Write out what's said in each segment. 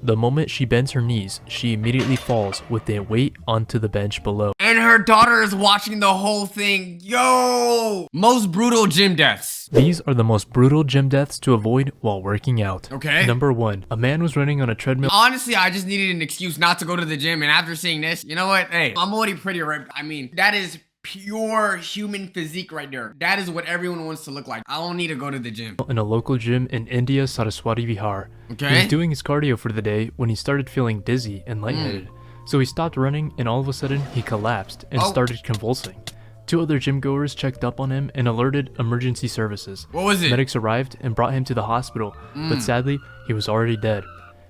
The moment she bends her knees, she immediately falls with the weight onto the bench below. And her daughter is watching the whole thing. Yo! Most brutal gym deaths. These are the most brutal gym deaths to avoid while working out. Okay. Number 1. A man was running on a treadmill. Honestly, I just needed an excuse not to go to the gym, and after seeing this, you know what? Hey, I'm already pretty ripped. I mean, that is pure human physique right there. That is what everyone wants to look like. I don't need to go to the gym. In a local gym in India, Saraswati Vihar. Okay. He was doing his cardio for the day when he started feeling dizzy and lightheaded. So he stopped running, and all of a sudden he collapsed and started convulsing. 2 other gym goers checked up on him and alerted emergency services. What was it? Medics arrived and brought him to the hospital, but sadly he was already dead.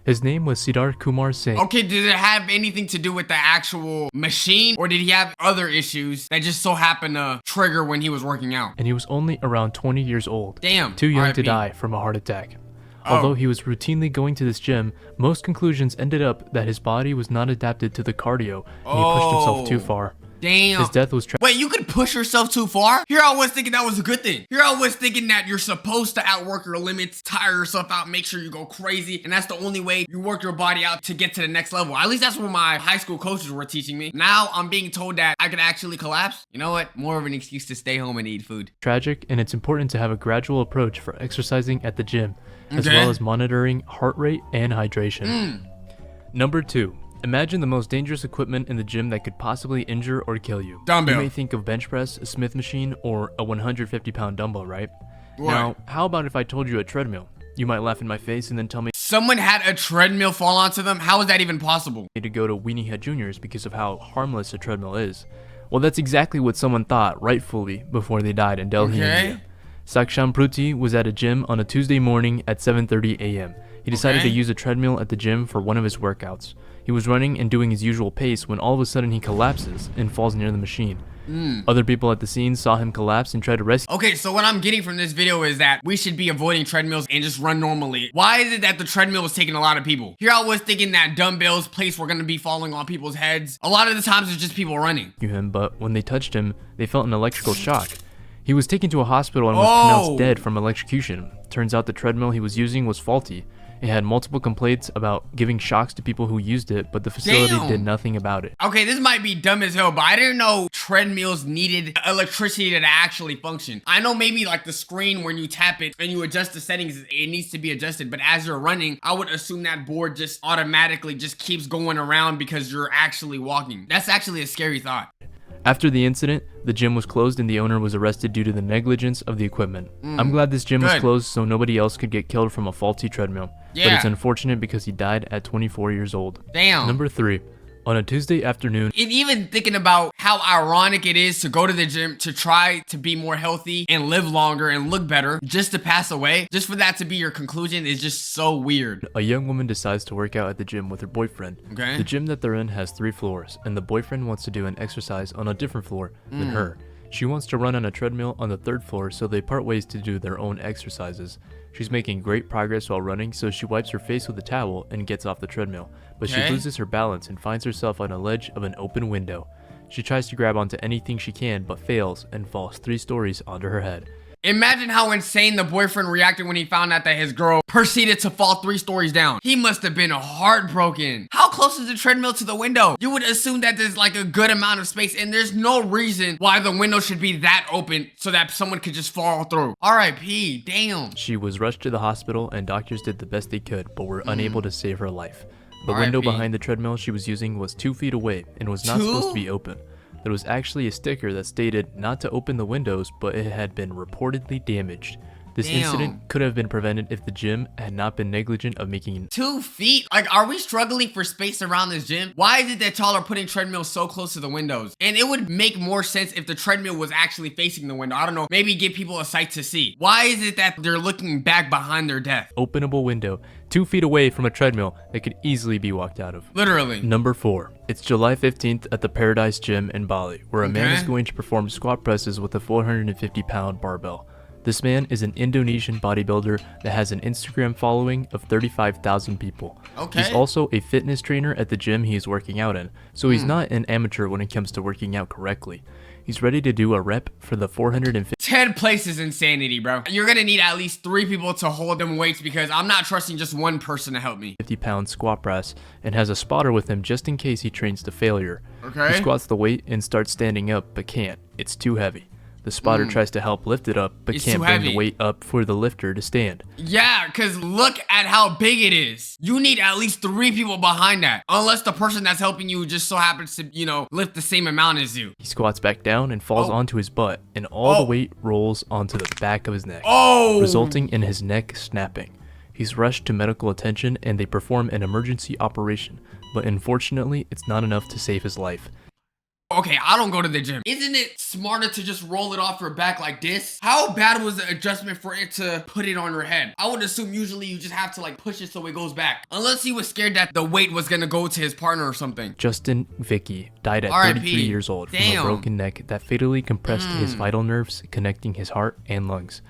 His name was Siddharth Kumar Singh. Okay, did it have anything to do with the actual machine, or did he have other issues that just so happened to trigger when he was working out? And he was only around 20 years old. Damn. Too young RIP. to die from a heart attack. Although he was routinely going to this gym, most conclusions ended up that his body was not adapted to the cardio and he pushed himself too far. Damn. His death was Wait, you could push yourself too far? Here I was thinking that was a good thing. Here I was thinking that you're supposed to outwork your limits, tire yourself out, make sure you go crazy, and that's the only way you work your body out to get to the next level. At least that's what my high school coaches were teaching me. Now I'm being told that I could actually collapse. You know what? More of an excuse to stay home and eat food. tragic, and it's important to have a gradual approach for exercising at the gym, as well as monitoring heart rate and hydration. Number 2. Imagine the most dangerous equipment in the gym that could possibly injure or kill you. Dumbbell. You may think of bench press, a Smith machine, or a 150-pound dumbbell, right? What? Now, how about if I told you a treadmill? You might laugh in my face and then tell me Someone had a treadmill fall onto them? How is that even possible? to go to Weenie Head Juniors because of how harmless a treadmill is. Well, that's exactly what someone thought, rightfully, before they died in Delhi, India. Saksham Pruti was at a gym on a Tuesday morning at 7:30 a.m. He decided to use a treadmill at the gym for one of his workouts. He was running and doing his usual pace when all of a sudden he collapses and falls near the machine. Other people at the scene saw him collapse and tried to rescue. Okay, so what I'm getting from this video is that we should be avoiding treadmills and just run normally. Why is it that the treadmill was taking a lot of people? Here I was thinking that dumbbells place were gonna be falling on people's heads. A lot of the times it's just people running. him, but when they touched him, they felt an electrical shock. He was taken to a hospital and was pronounced dead from electrocution. Turns out the treadmill he was using was faulty. It had multiple complaints about giving shocks to people who used it, but the facility did nothing about it. Okay, this might be dumb as hell, but I didn't know treadmills needed electricity to actually function. I know maybe like the screen when you tap it and you adjust the settings, it needs to be adjusted, but as you're running, I would assume that board just automatically just keeps going around because you're actually walking. That's actually a scary thought. After the incident, the gym was closed and the owner was arrested due to the negligence of the equipment. I'm glad this gym was closed so nobody else could get killed from a faulty treadmill. But it's unfortunate because he died at 24 years old. Damn. Number 3. On a Tuesday afternoon, And even thinking about how ironic it is to go to the gym to try to be more healthy and live longer and look better just to pass away, just for that to be your conclusion is just so weird. a young woman decides to work out at the gym with her boyfriend. Okay. The gym that they're in has 3 floors, and the boyfriend wants to do an exercise on a different floor than her. She wants to run on a treadmill on the 3rd floor, so they part ways to do their own exercises. She's making great progress while running, so she wipes her face with a towel and gets off the treadmill. But she loses her balance and finds herself on a ledge of an open window. She tries to grab onto anything she can, but fails and falls 3 stories onto her head. Imagine how insane the boyfriend reacted when he found out that his girl proceeded to fall 3 stories down. He must have been heartbroken. How close is the treadmill to the window? You would assume that there's like a good amount of space and there's no reason why the window should be that open so that someone could just fall through. RIP, damn. She was rushed to the hospital and doctors did the best they could, but were unable to save her life. The window behind the treadmill she was using was 2 feet away and was not supposed to be open. There was actually a sticker that stated not to open the windows, but it had been reportedly damaged. This incident could have been prevented if the gym had not been negligent of making 2 feet? Like, are we struggling for space around this gym? Why is it that y'all are putting treadmills so close to the windows? And it would make more sense if the treadmill was actually facing the window. I don't know, maybe give people a sight to see. Why is it that they're looking back behind their death? openable window 2 feet away from a treadmill that could easily be walked out of? Literally. Number 4. It's July 15th at the Paradise Gym in Bali, where a man is going to perform squat presses with a 450-pound barbell. This man is an Indonesian bodybuilder that has an Instagram following of 35,000 people. He's also a fitness trainer at the gym he is working out in, so he's not an amateur when it comes to working out correctly. He's ready to do a rep for the 450 10 places insanity, bro. You're gonna need at least 3 people to hold them weights because I'm not trusting just one person to help me. 50-pound squat press and has a spotter with him just in case he trains to failure. Okay. He squats the weight and starts standing up but can't. It's too heavy. The spotter tries to help lift it up but It's can't too bring heavy. the weight up for the lifter to stand. Yeah, because look at how big it is. You need at least 3 people behind that. Unless the person that's helping you just so happens to, lift the same amount as you. He squats back down and falls onto his butt, and all the weight rolls onto the back of his neck, resulting in his neck snapping. He's rushed to medical attention and they perform an emergency operation, but unfortunately, it's not enough to save his life. Okay, I don't go to the gym. Isn't it smarter to just roll it off your back like this? How bad was the adjustment for it to put it on your head? I would assume usually you just have to like push it so it goes back. Unless he was scared that the weight was gonna go to his partner or something. Justin Vicky died at R.I.P. 33 years old from a broken neck that fatally compressed his vital nerves connecting his heart and lungs.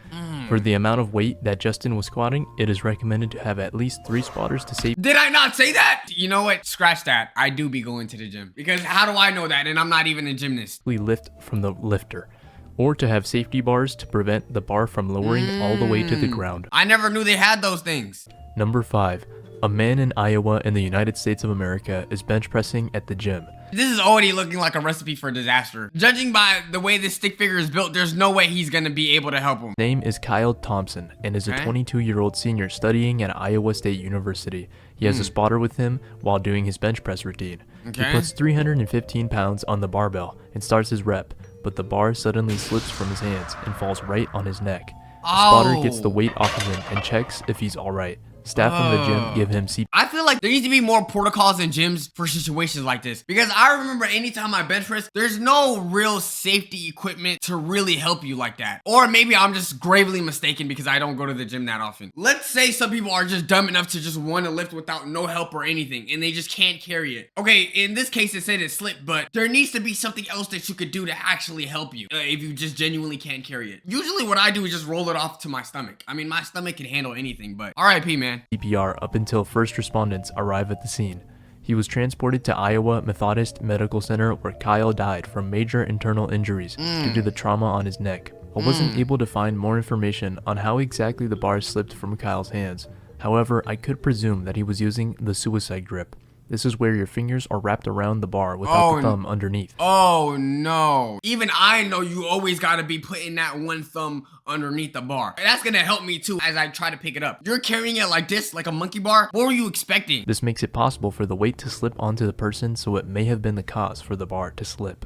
For the amount of weight that Justin was squatting, it is recommended to have at least 3 spotters to save. Did I not say that? You know what? Scratch that. I do be going to the gym. Because how do I know that? And I'm not even a gymnast. Lift from the lifter, or to have safety bars to prevent the bar from lowering all the way to the ground. I never knew they had those things. Number 5. A man in Iowa in the United States of America is bench pressing at the gym. This is already looking like a recipe for disaster. Judging by the way this stick figure is built, there's no way he's gonna be able to help him. His name is Kyle Thompson and is a 22-year-old senior studying at Iowa State University. He has a spotter with him while doing his bench press routine. He puts 315 pounds on the barbell and starts his rep, but the bar suddenly slips from his hands and falls right on his neck. The spotter gets the weight off of him and checks if he's alright. Staff from the gym give him CPR. I feel like there needs to be more protocols in gyms for situations like this. Because I remember anytime I bench press, there's no real safety equipment to really help you like that. Or maybe I'm just gravely mistaken because I don't go to the gym that often. Let's say some people are just dumb enough to just want to lift without no help or anything, and they just can't carry it. Okay, in this case it said it slipped, but there needs to be something else that you could do to actually help you if you just genuinely can't carry it. Usually what I do is just roll it off to my stomach. I mean, my stomach can handle anything, but RIP, man. CPR up until first respondents arrive at the scene. He was transported to Iowa Methodist Medical Center where Kyle died from major internal injuries due to the trauma on his neck. I wasn't able to find more information on how exactly the bar slipped from Kyle's hands. However, I could presume that he was using the suicide grip. This is where your fingers are wrapped around the bar without the thumb underneath. Oh no. Even I know you always gotta be putting that one thumb underneath the bar. That's gonna help me too as I try to pick it up. You're carrying it like this, like a monkey bar? What were you expecting? This makes it possible for the weight to slip onto the person, so it may have been the cause for the bar to slip.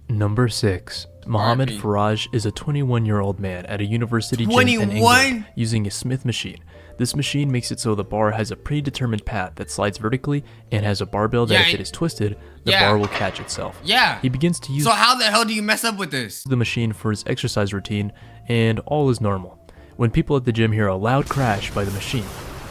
Number 6. Mohammed Faraj is a 21-year-old man at a university gym in England using a Smith machine. This machine makes it so the bar has a predetermined path that slides vertically and has a barbell that if it is twisted, the bar will catch itself. He begins to use So how the hell do you mess up with this? The machine for his exercise routine, and all is normal. When people at the gym hear a loud crash by the machine,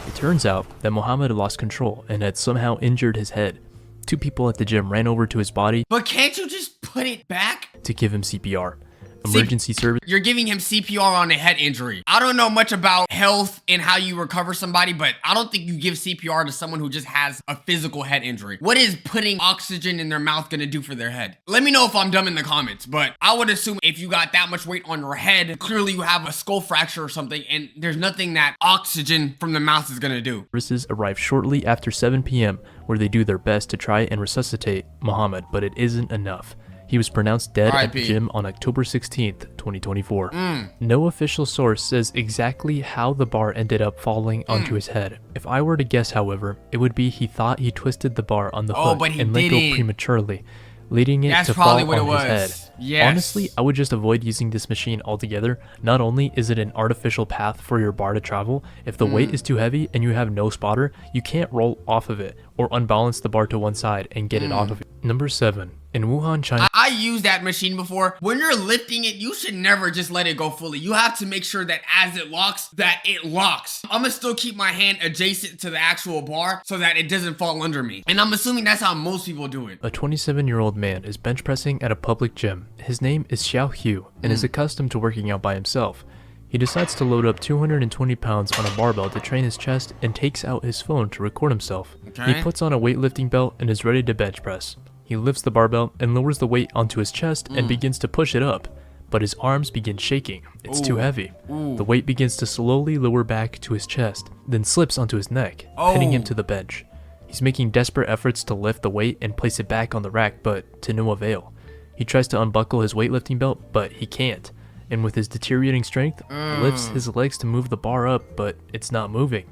it turns out that Mohammed lost control and had somehow injured his head. 2 people at the gym ran over to his body. But can't you just put it back? To give him CPR. Emergency service. You're giving him CPR on a head injury. I don't know much about health and how you recover somebody, but I don't think you give CPR to someone who just has a physical head injury. What is putting oxygen in their mouth gonna do for their head? Let me know if I'm dumb in the comments, but I would assume if you got that much weight on your head, clearly you have a skull fracture or something, and there's nothing that oxygen from the mouth is gonna do. Services arrive shortly after 7 p.m., where they do their best to try and resuscitate Mohammed, but it isn't enough. He was pronounced dead at the gym on October 16th, 2024. No official source says exactly how the bar ended up falling onto his head. If I were to guess, however, it would be he thought he twisted the bar on the hook and let go prematurely, leading it to fall on his head. Honestly, I would just avoid using this machine altogether. Not only is it an artificial path for your bar to travel, if the weight is too heavy and you have no spotter, you can't roll off of it or unbalance the bar to one side and get it off of it. Number 7. In Wuhan, China. I used that machine before. When you're lifting it, you should never just let it go fully. You have to make sure that as it locks, that it locks. I'm gonna still keep my hand adjacent to the actual bar so that it doesn't fall under me. And I'm assuming that's how most people do it. A 27-year-old man is bench pressing at a public gym. His name is Xiao Hu and is accustomed to working out by himself. He decides to load up 220 pounds on a barbell to train his chest and takes out his phone to record himself. He puts on a weightlifting belt and is ready to bench press. He lifts the barbell and lowers the weight onto his chest and begins to push it up, but his arms begin shaking. It's too heavy. The weight begins to slowly lower back to his chest, then slips onto his neck, pinning him to the bench. He's making desperate efforts to lift the weight and place it back on the rack, but to no avail. He tries to unbuckle his weightlifting belt, but he can't. And with his deteriorating strength, lifts his legs to move the bar up, but it's not moving.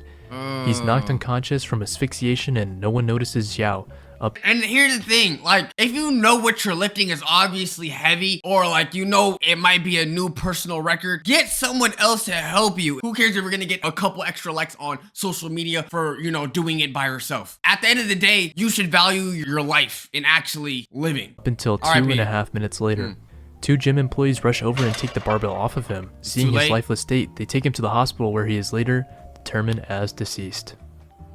He's knocked unconscious from asphyxiation and no one notices Xiao. And here's the thing, like, if you know what you're lifting is obviously heavy, or like, you know, it might be a new personal record, get someone else to help you. Who cares if you're gonna get a couple extra likes on social media for, you know, doing it by yourself? At the end of the day, you should value your life in actually living. Up until 2.5 minutes later. Two gym employees rush over and take the barbell off of him. Seeing his lifeless state, they take him to the hospital where he is later determined as deceased.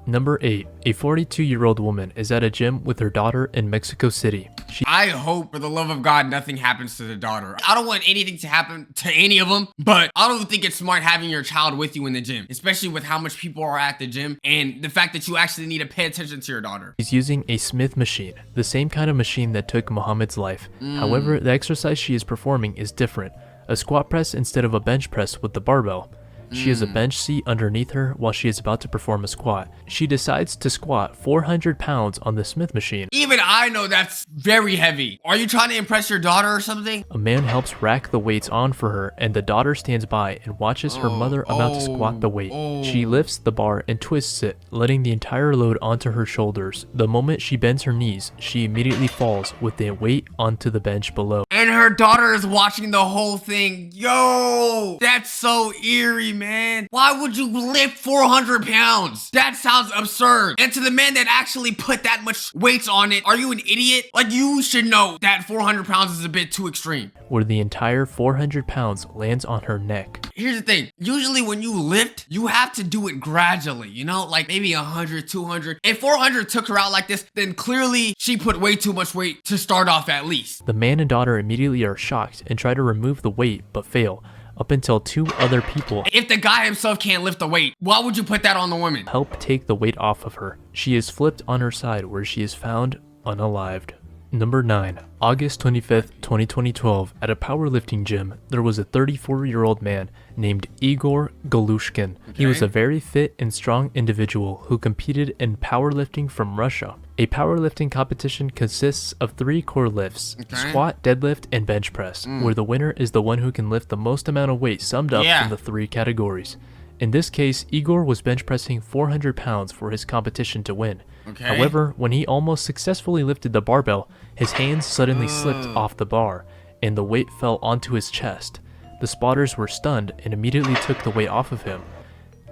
Number 8. A 42-year-old woman is at a gym with her daughter in Mexico City. I hope, for the love of God, nothing happens to the daughter. I don't want anything to happen to any of them, but I don't think it's smart having your child with you in the gym, especially with how much people are at the gym and the fact that you actually need to pay attention to your daughter. She's using a Smith machine, the same kind of machine that took Muhammad's life. However, the exercise she is performing is different. A squat press instead of a bench press with the barbell. She has a bench seat underneath her while she is about to perform a squat. She decides to squat 400 pounds on the Smith machine. Even I know that's very heavy. Are you trying to impress your daughter or something? A man helps rack the weights on for her, and the daughter stands by and watches her mother about to squat the weight. She lifts the bar and twists it, letting the entire load onto her shoulders. The moment she bends her knees, she immediately falls with the weight onto the bench below. And her daughter is watching the whole thing. Yo, that's so eerie, man. Why would you lift 400 pounds? That sounds absurd. And to the man that actually put that much weights on it, are you an idiot? Like, you should know that 400 pounds is a bit too extreme. Where the entire 400 pounds lands on her neck. Here's the thing. Usually when you lift, you have to do it gradually, you know? Like maybe 100, 200. If 400 took her out like this, then clearly she put way too much weight to start off at least. The man and daughter immediately are shocked and try to remove the weight, but fail. Up until two other people. If the guy himself can't lift the weight, why would you put that on the woman? Help take the weight off of her. She is flipped on her side where she is found unalived. Number 9. August 25th, 2012, at a powerlifting gym, there was a 34-year-old man named Igor Galushkin. He was a very fit and strong individual who competed in powerlifting from Russia. A powerlifting competition consists of 3 core lifts, squat, deadlift, and bench press, where the winner is the one who can lift the most amount of weight summed up from the 3 categories. In this case, Igor was bench pressing 400 pounds for his competition to win. However, when he almost successfully lifted the barbell, his hands suddenly slipped off the bar, and the weight fell onto his chest. The spotters were stunned and immediately took the weight off of him.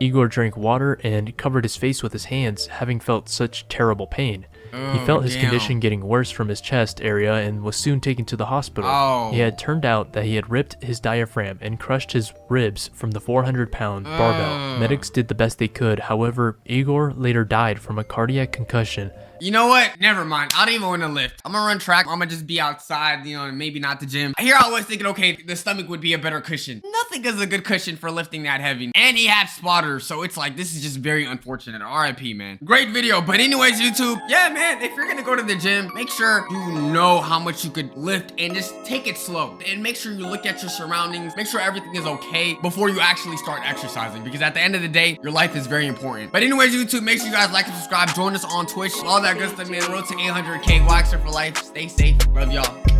Igor drank water and covered his face with his hands, having felt such terrible pain. He felt his condition getting worse from his chest area and was soon taken to the hospital. It had turned out that he had ripped his diaphragm and crushed his ribs from the 400-pound barbell. Medics did the best they could, however, Igor later died from a cardiac concussion. You know what? Never mind. I don't even want to lift. I'm gonna run track. I'm gonna just be outside, you know, and maybe not the gym. Here I was thinking, okay, the stomach would be a better cushion. Nothing is a good cushion for lifting that heavy. And he had spotters, so it's like, this is just very unfortunate. RIP, man. Great video. But anyways, YouTube, yeah, man, if you're gonna go to the gym, make sure you know how much you could lift and just take it slow. And make sure you look at your surroundings. Make sure everything is okay before you actually start exercising. Because at the end of the day, your life is very important. But anyways, YouTube, make sure you guys like and subscribe. Join us on Twitch. All that good stuff, man. Road to 800K. Waxer for life. Stay safe. Love y'all.